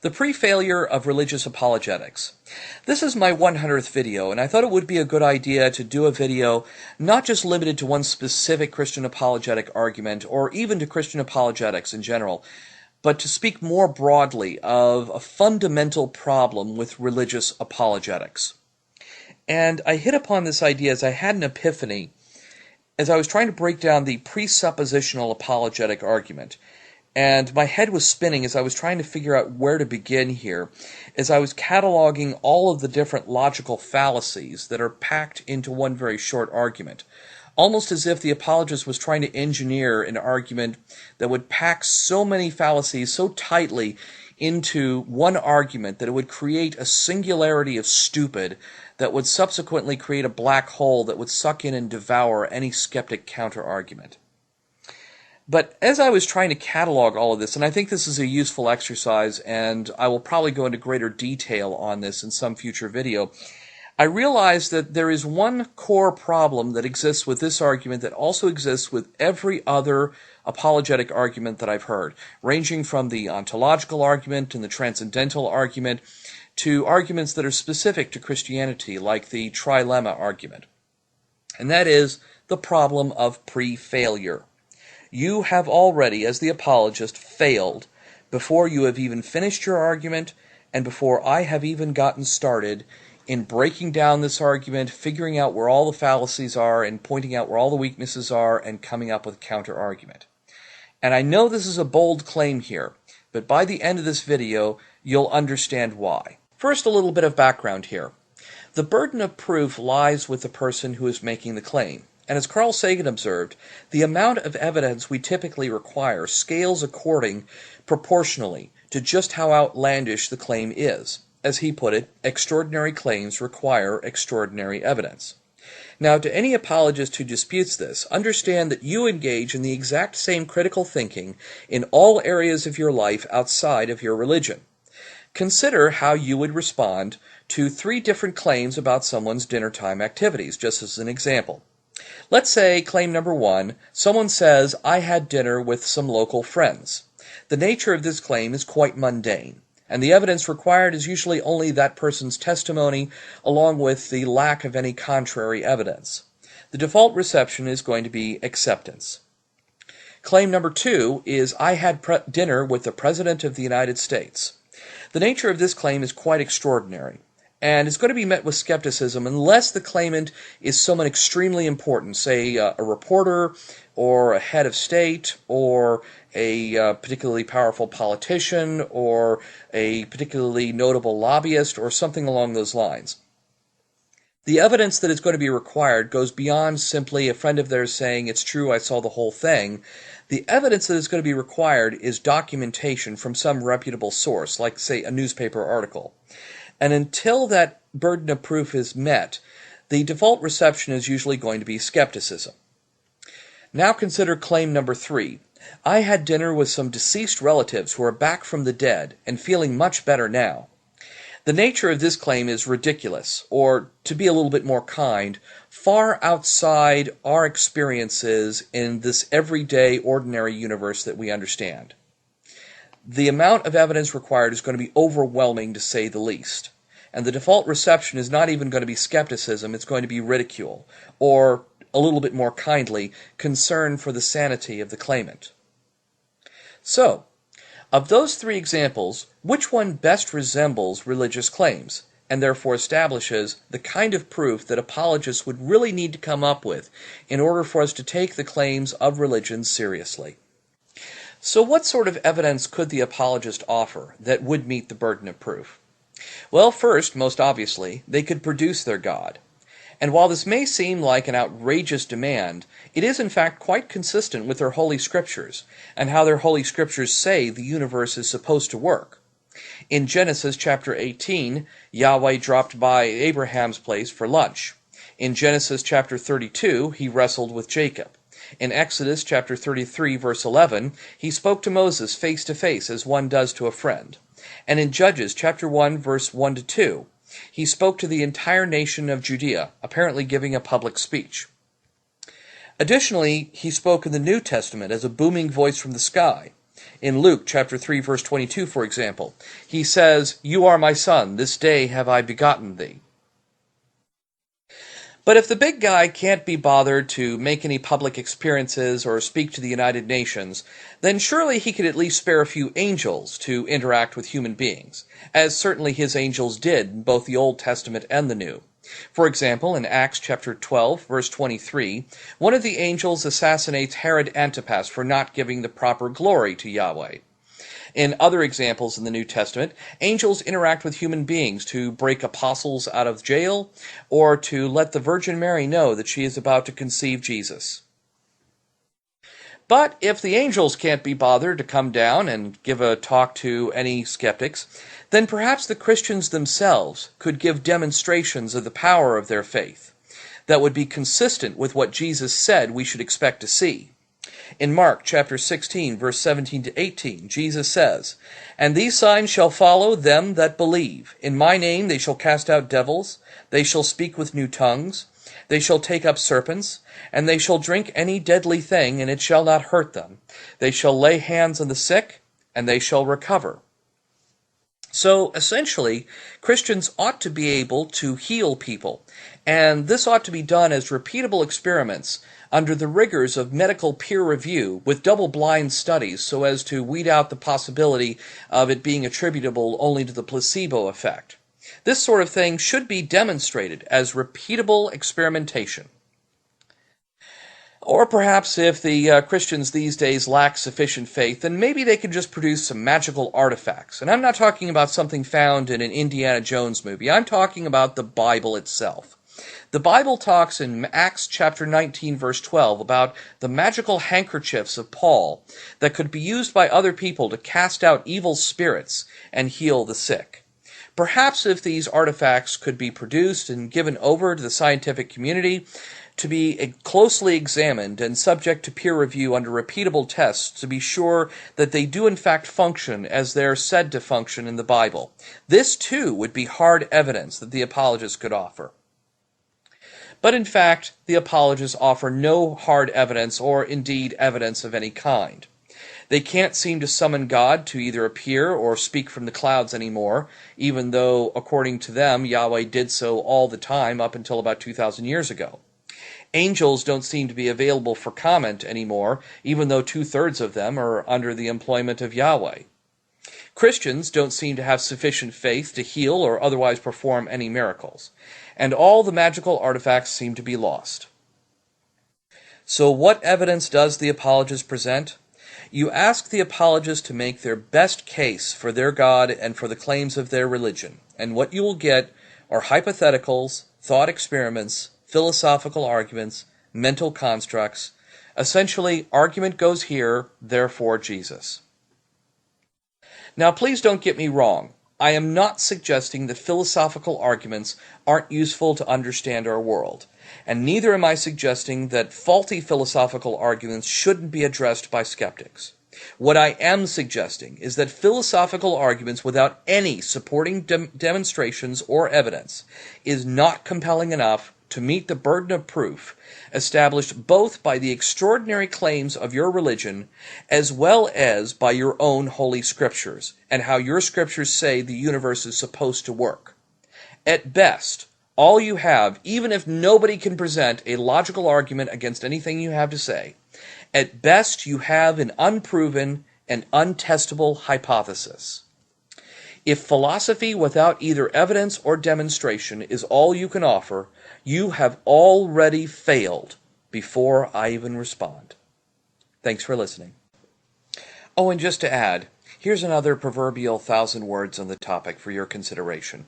The Prefailure of Religious Apologetics. This is my 100th video, and I thought it would be a good idea to do a video not just limited to one specific Christian apologetic argument, or even to Christian apologetics in general, but to speak more broadly of a fundamental problem with religious apologetics. And I hit upon this idea as I had an epiphany as I was trying to break down the presuppositional apologetic argument. And my head was spinning as I was trying to figure out where to begin here, as I was cataloging all of the different logical fallacies that are packed into one very short argument. Almost as if the apologist was trying to engineer an argument that would pack so many fallacies so tightly into one argument that it would create a singularity of stupid that would subsequently create a black hole that would suck in and devour any skeptic counter-argument. But as I was trying to catalog all of this, and I think this is a useful exercise, and I will probably go into greater detail on this in some future video, I realized that there is one core problem that exists with this argument that also exists with every other apologetic argument that I've heard, ranging from the ontological argument and the transcendental argument to arguments that are specific to Christianity, like the trilemma argument. And that is the problem of pre-failure. You have already, as the apologist, failed before you have even finished your argument and before I have even gotten started in breaking down this argument, figuring out where all the fallacies are and pointing out where all the weaknesses are and coming up with a counter-argument. And I know this is a bold claim here, but by the end of this video, you'll understand why. First, a little bit of background here. The burden of proof lies with the person who is making the claim. And as Carl Sagan observed, the amount of evidence we typically require scales proportionally to just how outlandish the claim is. As he put it, extraordinary claims require extraordinary evidence. Now, to any apologist who disputes this, understand that you engage in the exact same critical thinking in all areas of your life outside of your religion. Consider how you would respond to 3 different claims about someone's dinner time activities, just as an example. Let's say, claim number 1, someone says, I had dinner with some local friends. The nature of this claim is quite mundane, and the evidence required is usually only that person's testimony, along with the lack of any contrary evidence. The default reception is going to be acceptance. Claim number 2 is, I had dinner with the President of the United States. The nature of this claim is quite extraordinary, and it's going to be met with skepticism unless the claimant is someone extremely important, say a reporter or a head of state or a particularly powerful politician or a particularly notable lobbyist or something along those lines. The evidence that is going to be required goes beyond simply a friend of theirs saying, it's true, I saw the whole thing. The evidence that is going to be required is documentation from some reputable source, like, say, a newspaper article. And until that burden of proof is met, the default reception is usually going to be skepticism. Now consider claim number 3. I had dinner with some deceased relatives who are back from the dead and feeling much better now. The nature of this claim is ridiculous, or, to be a little bit more kind, far outside our experiences in this everyday, ordinary universe that we understand. The amount of evidence required is going to be overwhelming, to say the least. And the default reception is not even going to be skepticism, it's going to be ridicule, or, a little bit more kindly, concern for the sanity of the claimant. So, of those 3 examples, which one best resembles religious claims, and therefore establishes the kind of proof that apologists would really need to come up with in order for us to take the claims of religion seriously? So what sort of evidence could the apologist offer that would meet the burden of proof? Well, first, most obviously, they could produce their God. And while this may seem like an outrageous demand, it is in fact quite consistent with their Holy Scriptures, and how their Holy Scriptures say the universe is supposed to work. In Genesis chapter 18, Yahweh dropped by Abraham's place for lunch. In Genesis chapter 32, he wrestled with Jacob. In Exodus chapter 33, verse 11, he spoke to Moses face to face as one does to a friend. And in Judges chapter 1, verse 1 to 2, he spoke to the entire nation of Judea, apparently giving a public speech. Additionally, he spoke in the New Testament as a booming voice from the sky. In Luke chapter 3, verse 22, for example, he says, "You are my son, this day have I begotten thee." But if the big guy can't be bothered to make any public experiences or speak to the United Nations, then surely he could at least spare a few angels to interact with human beings, as certainly his angels did in both the Old Testament and the New. For example, in Acts chapter 12, verse 23, one of the angels assassinates Herod Antipas for not giving the proper glory to Yahweh. In other examples in the New Testament, angels interact with human beings to break apostles out of jail or to let the Virgin Mary know that she is about to conceive Jesus. But if the angels can't be bothered to come down and give a talk to any skeptics, then perhaps the Christians themselves could give demonstrations of the power of their faith that would be consistent with what Jesus said we should expect to see. In Mark chapter 16, verse 17 to 18, Jesus says, "And these signs shall follow them that believe. In my name they shall cast out devils, they shall speak with new tongues, they shall take up serpents, and they shall drink any deadly thing, and it shall not hurt them. They shall lay hands on the sick, and they shall recover." So, essentially, Christians ought to be able to heal people, and this ought to be done as repeatable experiments under the rigors of medical peer review with double-blind studies so as to weed out the possibility of it being attributable only to the placebo effect. This sort of thing should be demonstrated as repeatable experimentation. Or perhaps if the Christians these days lack sufficient faith, then maybe they could just produce some magical artifacts. And I'm not talking about something found in an Indiana Jones movie. I'm talking about the Bible itself. The Bible talks in Acts chapter 19, verse 12, about the magical handkerchiefs of Paul that could be used by other people to cast out evil spirits and heal the sick. Perhaps if these artifacts could be produced and given over to the scientific community to be closely examined and subject to peer review under repeatable tests to be sure that they do in fact function as they're said to function in the Bible, this too would be hard evidence that the apologists could offer. But in fact, the apologists offer no hard evidence or indeed evidence of any kind. They can't seem to summon God to either appear or speak from the clouds anymore, even though, according to them, Yahweh did so all the time up until about 2,000 years ago. Angels don't seem to be available for comment anymore, even though 2/3 of them are under the employment of Yahweh. Christians don't seem to have sufficient faith to heal or otherwise perform any miracles, and all the magical artifacts seem to be lost. So what evidence does the apologist present? You ask the apologist to make their best case for their God and for the claims of their religion, and what you will get are hypotheticals, thought experiments, philosophical arguments, mental constructs. Essentially, argument goes here, therefore Jesus. Now, please don't get me wrong. I am not suggesting that philosophical arguments aren't useful to understand our world, and neither am I suggesting that faulty philosophical arguments shouldn't be addressed by skeptics. What I am suggesting is that philosophical arguments without any supporting demonstrations or evidence is not compelling enough to meet the burden of proof established both by the extraordinary claims of your religion as well as by your own holy scriptures and how your scriptures say the universe is supposed to work. At best, all you have, even if nobody can present a logical argument against anything you have to say, at best you have an unproven and untestable hypothesis. If philosophy without either evidence or demonstration is all you can offer, you have already failed before I even respond. Thanks for listening. Oh, and just to add, here's another proverbial 1,000 words on the topic for your consideration.